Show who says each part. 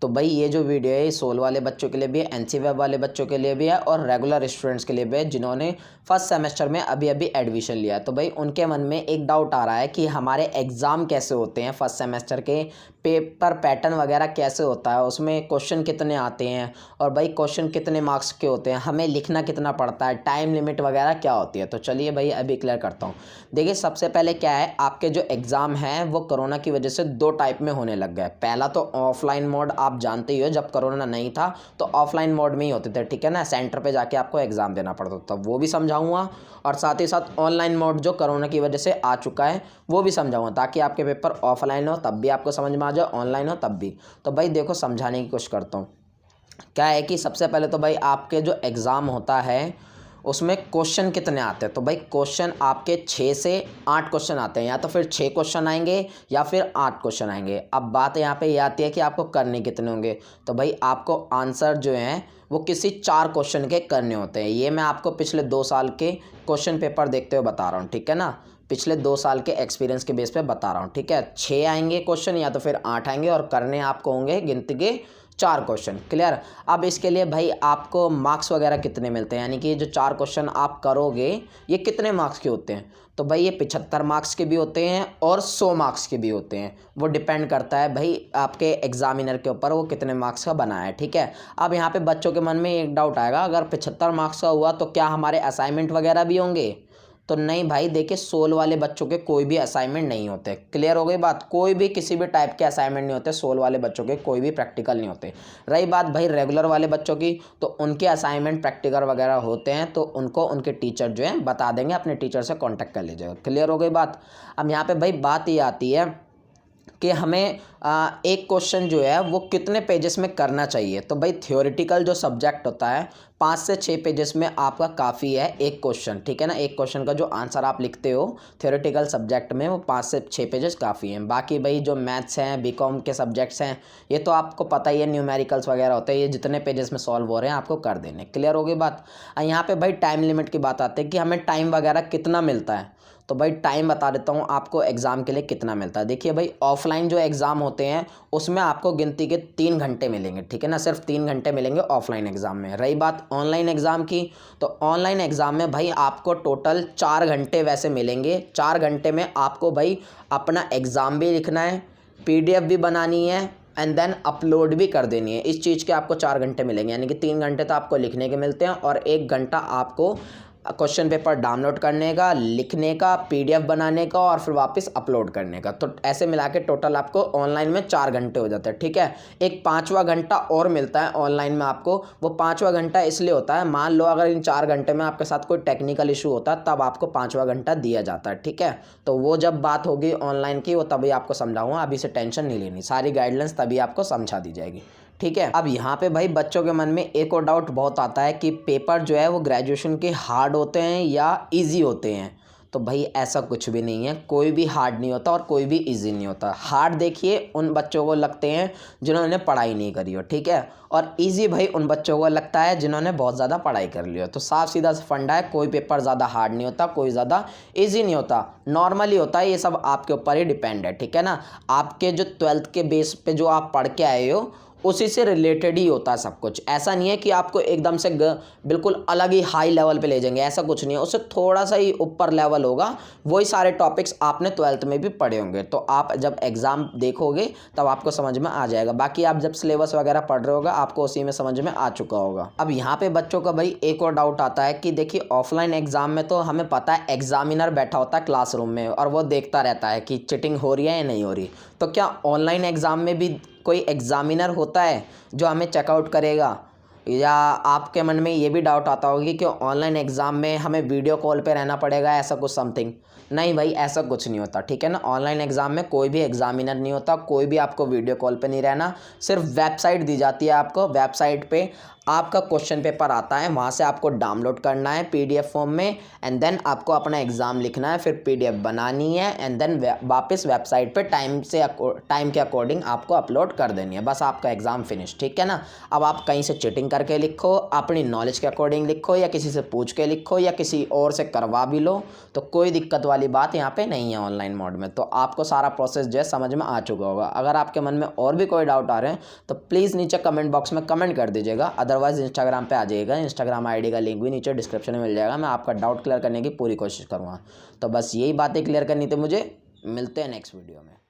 Speaker 1: तो भाई ये जो वीडियो है ये सोल वाले बच्चों के लिए भी है, एनसी वेब वाले बच्चों के लिए भी है और रेगुलर स्टूडेंट्स के लिए भी है जिन्होंने फर्स्ट सेमेस्टर में अभी अभी एडमिशन लिया है। तो भाई उनके मन में एक डाउट आ रहा है कि हमारे एग्ज़ाम कैसे होते हैं, फर्स्ट सेमेस्टर के पेपर पैटर्न वगैरह कैसे होता है, उसमें क्वेश्चन कितने आते हैं और भाई क्वेश्चन कितने मार्क्स के होते हैं, हमें लिखना कितना पड़ता है, टाइम लिमिट वगैरह क्या होती है। तो चलिए भाई अभी क्लियर करता हूँ। देखिए सबसे पहले क्या है, आपके जो एग्ज़ाम हैं वो कोरोना की वजह से दो टाइप में होने लग गए। पहला तो ऑफलाइन मोड, आप जानते ही हो जब कोरोना नहीं था तो ऑफलाइन मोड में ही होते थे, ठीक है ना, सेंटर पे जाके आपको एग्ज़ाम देना पड़ता था, वो भी समझाऊंगा और साथ ही साथ ऑनलाइन मोड जो कोरोना की वजह से आ चुका है वो भी समझाऊंगा, ताकि आपके पेपर ऑफलाइन हो तब भी आपको समझ में आ जाए, ऑनलाइन हो तब भी। तो भाई देखो समझाने की कोशिश करता हूँ। क्या है कि सबसे पहले तो भाई आपके जो एग्ज़ाम होता है उसमें क्वेश्चन कितने आते हैं। तो भाई क्वेश्चन आपके 6 से 8 क्वेश्चन आते हैं, या तो फिर 6 क्वेश्चन आएंगे या फिर 8 क्वेश्चन आएंगे। अब बात यहाँ पे ये आती है कि आपको करने कितने होंगे। तो भाई आपको आंसर जो हैं वो किसी 4 क्वेश्चन के करने होते हैं। ये मैं आपको पिछले 2 साल के क्वेश्चन पेपर देखते हुए बता रहा हूँ, ठीक है ना, पिछले 2 साल के एक्सपीरियंस के बेस पे बता रहा हूँ, ठीक है। 6 आएंगे क्वेश्चन या तो फिर 8 आएंगे और करने आपको होंगे गिनती के 4 क्वेश्चन, क्लियर। अब इसके लिए भाई आपको मार्क्स वगैरह कितने मिलते हैं, यानी कि जो 4 क्वेश्चन आप करोगे ये कितने मार्क्स के होते हैं। तो भाई ये 75 मार्क्स के भी होते हैं और 100 मार्क्स के भी होते हैं, वो डिपेंड करता है भाई आपके एग्जामिनर के ऊपर वो कितने मार्क्स का बना है, ठीक है। अब यहाँ पे बच्चों के मन में एक डाउट आएगा, अगर 75 मार्क्स का हुआ तो क्या हमारे असाइनमेंट वगैरह भी होंगे। तो नहीं भाई, देखिए सोल वाले बच्चों के कोई भी असाइनमेंट नहीं होते, क्लियर हो गई बात, कोई भी किसी भी टाइप के असाइनमेंट नहीं होते सोल वाले बच्चों के, कोई भी प्रैक्टिकल नहीं होते। रही बात भाई रेगुलर वाले बच्चों की, तो उनके असाइनमेंट प्रैक्टिकल वगैरह होते हैं, तो उनको उनके टीचर जो है बता देंगे, अपने टीचर से कॉन्टैक्ट कर लीजिएगा, क्लियर हो गई बात। अब यहाँ पर भाई बात ये आती है कि हमें एक क्वेश्चन जो है वो कितने पेजेस में करना चाहिए। तो भाई थ्योरेटिकल जो सब्जेक्ट होता है 5 से 6 पेजेस में आपका काफ़ी है एक क्वेश्चन, ठीक है ना। एक क्वेश्चन का जो आंसर आप लिखते हो थ्योरेटिकल सब्जेक्ट में वो 5 से 6 पेजेस काफ़ी हैं। बाकी भाई जो मैथ्स हैं, बीकॉम के सब्जेक्ट्स हैं, ये तो आपको पता ही है, न्यूमेरिकल्स वगैरह होते हैं, ये जितने पेजेस में सॉल्व हो रहे हैं आपको कर देने, क्लियर हो गई बात। यहाँ पर भाई टाइम लिमिट की बात आती है कि हमें टाइम वगैरह कितना मिलता है। तो भाई टाइम बता देता हूँ आपको एग्ज़ाम के लिए कितना मिलता है। देखिए भाई ऑफलाइन जो एग्ज़ाम होते हैं उसमें आपको गिनती के 3 घंटे मिलेंगे, ठीक है ना, सिर्फ 3 घंटे मिलेंगे ऑफलाइन एग्ज़ाम में। रही बात ऑनलाइन एग्ज़ाम की, तो ऑनलाइन एग्ज़ाम में भाई आपको टोटल 4 घंटे वैसे मिलेंगे। 4 घंटे में आपको भाई अपना एग्ज़ाम भी लिखना है, PDF भी बनानी है एंड देन अपलोड भी कर देनी है। इस चीज़ के आपको 4 घंटे मिलेंगे, यानी कि 3 घंटे तो आपको लिखने के मिलते हैं और 1 घंटा आपको क्वेश्चन पेपर डाउनलोड करने का, लिखने का, PDF बनाने का और फिर वापस अपलोड करने का। तो ऐसे मिला के टोटल आपको ऑनलाइन में 4 घंटे हो जाते हैं, ठीक है। एक 5वां घंटा और मिलता है ऑनलाइन में आपको, वो 5वां घंटा इसलिए होता है, मान लो अगर इन 4 घंटे में आपके साथ कोई टेक्निकल इशू होता है तब आपको 5वां घंटा दिया जाता है, ठीक है। तो वो जब बात होगी ऑनलाइन की वो तभी आपको समझाऊंगा, अभी से टेंशन नहीं लेनी, सारी गाइडलाइंस तभी आपको समझा दी जाएगी, ठीक है। अब यहाँ पे भाई बच्चों के मन में एक और डाउट बहुत आता है कि पेपर जो है वो ग्रेजुएशन के हार्ड होते हैं या इजी होते हैं। तो भाई ऐसा कुछ भी नहीं है, कोई भी हार्ड नहीं होता और कोई भी इजी नहीं होता। हार्ड देखिए उन बच्चों को लगते हैं जिन्होंने पढ़ाई नहीं करी हो, ठीक है, और इजी भाई उन बच्चों को लगता है जिन्होंने बहुत ज़्यादा पढ़ाई कर ली हो। तो साफ सीधा फंडा है, कोई पेपर ज़्यादा हार्ड नहीं होता, कोई ज़्यादा ईजी नहीं होता, नॉर्मली होता है, ये सब आपके ऊपर ही डिपेंड है, ठीक है ना। आपके जो 12th के बेस पे जो आप पढ़ के आए हो उसी से रिलेटेड ही होता है सब कुछ। ऐसा नहीं है कि आपको एकदम से बिल्कुल अलग ही हाई लेवल पे ले जाएंगे, ऐसा कुछ नहीं है, उससे थोड़ा सा ही ऊपर लेवल होगा। वही सारे टॉपिक्स आपने 12th में भी पढ़े होंगे, तो आप जब एग्ज़ाम देखोगे तब आपको समझ में आ जाएगा। बाकी आप जब सिलेबस वगैरह पढ़ रहे होगा आपको उसी में समझ में आ चुका होगा। अब यहाँ पे बच्चों का भाई एक और डाउट आता है कि देखिए ऑफलाइन एग्ज़ाम में तो हमें पता है एग्जामिनर बैठा होता है क्लासरूम में और वो देखता रहता है कि चिटिंग हो रही है या नहीं हो रही। तो क्या ऑनलाइन एग्ज़ाम में भी कोई एग्जामिनर होता है जो हमें चेकआउट करेगा। या आपके मन में ये भी डाउट आता होगा कि ऑनलाइन एग्ज़ाम में हमें वीडियो कॉल पे रहना पड़ेगा, ऐसा कुछ समथिंग। नहीं भाई ऐसा कुछ नहीं होता, ठीक है ना। ऑनलाइन एग्ज़ाम में कोई भी एग्जामिनर नहीं होता, कोई भी आपको वीडियो कॉल पे नहीं रहना। सिर्फ वेबसाइट दी जाती है आपको, वेबसाइट पे आपका क्वेश्चन पेपर आता है, वहाँ से आपको डाउनलोड करना है पीडीएफ फॉर्म में एंड देन आपको अपना एग्ज़ाम लिखना है, फिर पीडीएफ बनानी है एंड देन वापस वेबसाइट पे टाइम के अकॉर्डिंग आपको अपलोड कर देनी है। बस आपका एग्ज़ाम फिनिश, ठीक है ना। अब आप कहीं से चीटिंग करके लिखो, अपनी नॉलेज के अकॉर्डिंग लिखो या किसी से पूछ के लिखो या किसी और से करवा भी लो, तो कोई दिक्कत वाली बात यहाँ पर नहीं है ऑनलाइन मोड में। तो आपको सारा प्रोसेस जो है समझ में आ चुका होगा। अगर आपके मन में और भी कोई डाउट आ रहे हैं तो प्लीज़ नीचे कमेंट बॉक्स में कमेंट कर दीजिएगा, अदरवाइज़ इंस्टाग्राम पे आ जाइएगा। इंस्टाग्राम आईडी का लिंक भी नीचे डिस्क्रिप्शन में मिल जाएगा। मैं आपका डाउट क्लियर करने की पूरी कोशिश करूँगा। तो बस यही बातें क्लियर करनी थी मुझे। मिलते हैं नेक्स्ट वीडियो में।